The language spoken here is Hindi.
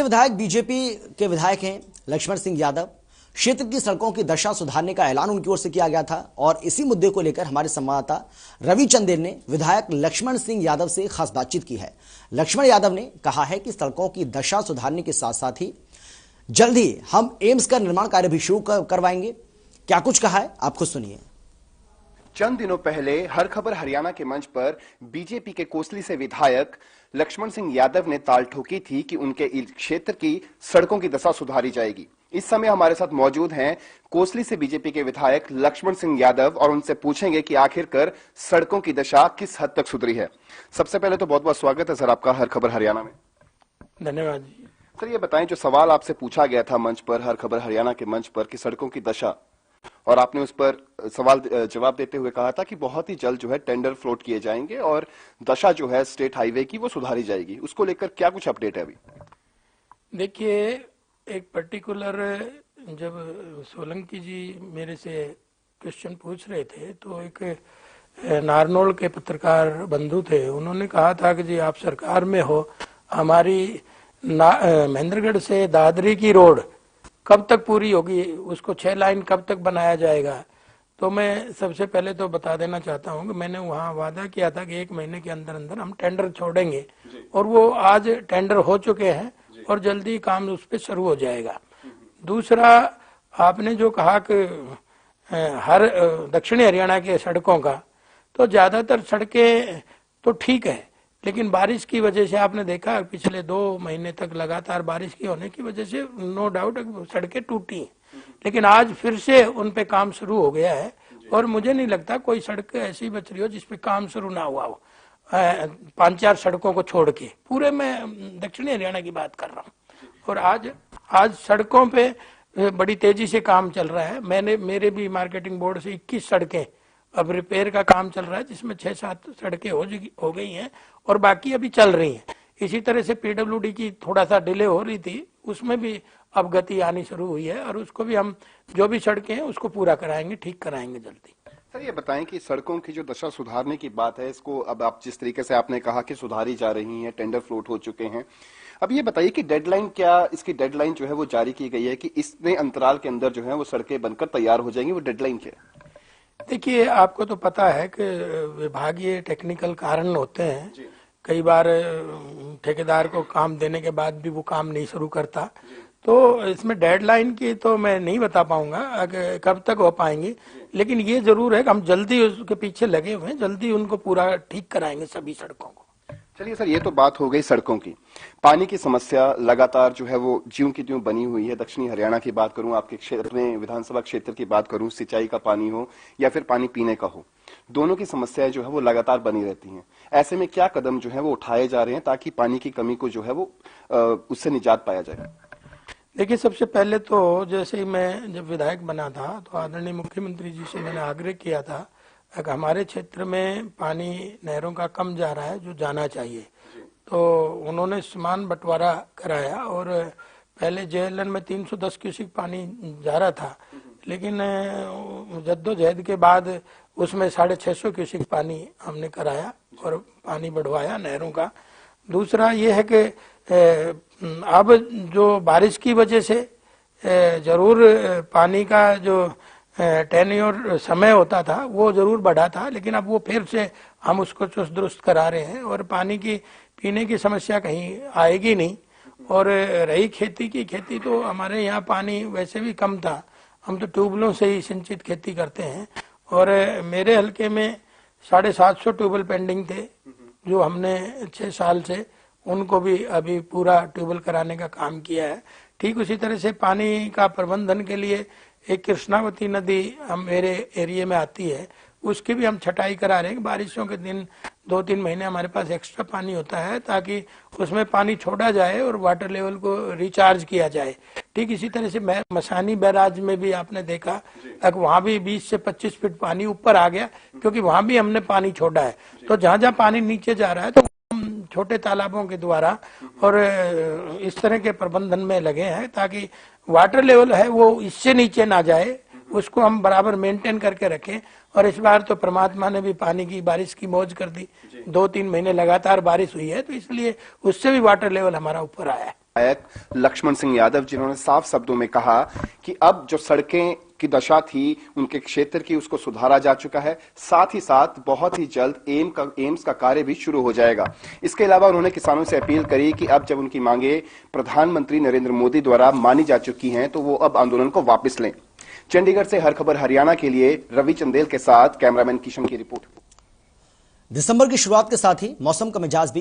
विधायक बीजेपी के विधायक हैं लक्ष्मण सिंह यादव। क्षेत्र की सड़कों की दशा सुधारने का ऐलान उनकी ओर से किया गया था और इसी मुद्दे को लेकर हमारे संवाददाता रवि चंदेल ने विधायक लक्ष्मण सिंह यादव से खास बातचीत की है। लक्ष्मण यादव ने कहा है कि सड़कों की दशा सुधारने के साथ साथ ही जल्द ही हम एम्स का निर्माण कार्य भी शुरू करवाएंगे। क्या कुछ कहा है आप खुद सुनिए। चंद दिनों पहले हर खबर हरियाणा के मंच पर बीजेपी के कोसली से विधायक लक्ष्मण सिंह यादव ने ताल ठोकी थी कि उनके क्षेत्र की सड़कों की दशा सुधारी जाएगी। इस समय हमारे साथ मौजूद हैं कोसली से बीजेपी के विधायक लक्ष्मण सिंह यादव और उनसे पूछेंगे कि आखिरकार सड़कों की दशा किस हद तक सुधरी है। सबसे पहले तो बहुत बहुत स्वागत है सर आपका हर खबर हरियाणा में। धन्यवाद जी। सर ये बताएं, जो सवाल आपसे पूछा गया था मंच पर, हर खबर हरियाणा के मंच पर, कि सड़कों की दशा, और आपने उस पर सवाल जवाब देते हुए कहा था कि बहुत ही जल्द जो है टेंडर फ्लोट किए जाएंगे और दशा जो है स्टेट हाईवे की वो सुधारी जाएगी। उसको लेकर क्या कुछ अपडेट है अभी? देखिए, एक पर्टिकुलर जब सोलंकी जी मेरे से क्वेश्चन पूछ रहे थे तो एक नारनौल के पत्रकार बंधु थे, उन्होंने कहा था कि जी आप सरकार में हो, हमारी महेंद्रगढ़ से दादरी की रोड कब तक पूरी होगी, उसको 6 लाइन कब तक बनाया जाएगा। तो मैं सबसे पहले तो बता देना चाहता हूँ कि मैंने वहाँ वादा किया था कि 1 महीने के अंदर अंदर हम टेंडर छोड़ेंगे और वो आज टेंडर हो चुके हैं और जल्दी काम उस पर शुरू हो जाएगा। दूसरा, आपने जो कहा कि हर दक्षिणी हरियाणा के सड़कों का, तो ज्यादातर सड़कें तो ठीक है, लेकिन बारिश की वजह से आपने देखा पिछले 2 महीने तक लगातार बारिश की होने की वजह से नो डाउट सड़कें टूटी, लेकिन आज फिर से उन पे काम शुरू हो गया है और मुझे नहीं लगता कोई सड़क ऐसी बच रही हो जिसपे काम शुरू ना हुआ हो। 5-4 सड़कों को छोड़ के पूरे में दक्षिणी हरियाणा की बात कर रहा हूँ। और आज सड़कों पे बड़ी तेजी से काम चल रहा है। मेरे भी मार्केटिंग बोर्ड से 21 सड़कें अब रिपेयर का काम चल रहा है, जिसमें 6-7 सड़कें हो गई हैं और बाकी अभी चल रही हैं। इसी तरह से पीडब्ल्यूडी की थोड़ा सा डिले हो रही थी, उसमें भी अब गति आनी शुरू हुई है और उसको भी हम जो भी सड़कें हैं उसको पूरा कराएंगे, ठीक कराएंगे जल्दी। सर ये बताएं कि सड़कों की जो दशा सुधारने की बात है, इसको अब आप जिस तरीके से आपने कहा कि सुधारी जा रही है, टेंडर फ्लोट हो चुके हैं, अब ये बताइए कि डेडलाइन, क्या इसकी डेडलाइन जो है वो जारी की गई है कि इतने अंतराल के अंदर जो है वो सड़कें बनकर तैयार हो जाएंगी, वो डेडलाइन क्या है? देखिए, आपको तो पता है कि विभागीय टेक्निकल कारण होते हैं, कई बार ठेकेदार को काम देने के बाद भी वो काम नहीं शुरू करता, तो इसमें डेडलाइन की तो मैं नहीं बता पाऊंगा कब तक हो पाएंगी, लेकिन ये जरूर है कि हम जल्दी उसके पीछे लगे हुए हैं, जल्दी उनको पूरा ठीक कराएंगे सभी सड़कों को। चलिए सर, ये तो बात हो गई सड़कों की। पानी की समस्या लगातार जो है वो ज्यों की त्यों बनी हुई है। दक्षिणी हरियाणा की बात करूं, आपके क्षेत्र में विधानसभा क्षेत्र की बात करूं, सिंचाई का पानी हो या फिर पानी पीने का हो, दोनों की समस्याएं जो है वो लगातार बनी रहती हैं। ऐसे में क्या कदम जो है वो उठाए जा रहे हैं ताकि पानी की कमी को जो है वो उससे निजात पाया जाए? देखिए, सबसे पहले तो जैसे ही मैं जब विधायक बना था तो आदरणीय मुख्यमंत्री जी से मैंने आग्रह किया था कि हमारे क्षेत्र में पानी नहरों का कम जा रहा है जो जाना चाहिए, तो उन्होंने समान बंटवारा कराया और पहले जेएलएन में 310 क्यूसेक पानी जा रहा था, लेकिन जद्दोजहद के बाद उसमें 650 क्यूसेक पानी हमने कराया और पानी बढ़वाया नहरों का। दूसरा ये है कि अब जो बारिश की वजह से जरूर पानी का जो टेन्योर समय होता था वो जरूर बढ़ा था, लेकिन अब वो फिर से हम उसको चुस्त दुरुस्त करा रहे हैं और पानी की पीने की समस्या कहीं आएगी नहीं। और रही खेती की, खेती तो हमारे यहाँ पानी वैसे भी कम था, हम तो ट्यूबवेलों से ही सिंचित खेती करते हैं और मेरे हलके में 750 ट्यूबवेल पेंडिंग थे जो हमने 6 साल से उनको भी अभी पूरा ट्यूबवेल कराने का काम किया है। ठीक उसी तरह से पानी का प्रबंधन के लिए एक कृष्णावती नदी हम मेरे एरिया में आती है, उसकी भी हम छटाई करा रहे हैं। बारिशों के दिन 2-3 महीने हमारे पास एक्स्ट्रा पानी होता है ताकि उसमें पानी छोड़ा जाए और वाटर लेवल को रिचार्ज किया जाए। ठीक इसी तरह से मसानी बैराज में भी आपने देखा वहां भी 20 से 25 फीट पानी ऊपर आ गया, क्योंकि वहां भी हमने पानी छोड़ा है। तो जहां जहां पानी नीचे जा रहा है तो छोटे तालाबों के द्वारा और इस तरह के प्रबंधन में लगे हैं ताकि वाटर लेवल है वो इससे नीचे ना जाए, उसको हम बराबर मेंटेन करके रखें। और इस बार तो परमात्मा ने भी पानी की बारिश की मौज कर दी, 2-3 महीने लगातार बारिश हुई है, तो इसलिए उससे भी वाटर लेवल हमारा ऊपर आया है। विधायक लक्ष्मण सिंह यादव, जिन्होंने साफ शब्दों में कहा कि अब जो सड़कें की दशा थी उनके क्षेत्र की, उसको सुधारा जा चुका है। साथ ही साथ बहुत ही जल्द एम्स का कार्य भी शुरू हो जाएगा। इसके अलावा उन्होंने किसानों से अपील करी कि अब जब उनकी मांगे प्रधानमंत्री नरेंद्र मोदी द्वारा मानी जा चुकी हैं तो वो अब आंदोलन को वापस लें। चंडीगढ़ से हर खबर हरियाणा के लिए रवि चंदेल के साथ कैमरामैन किशन की रिपोर्ट। दिसंबर की शुरुआत के साथ ही मौसम का मिजाज भी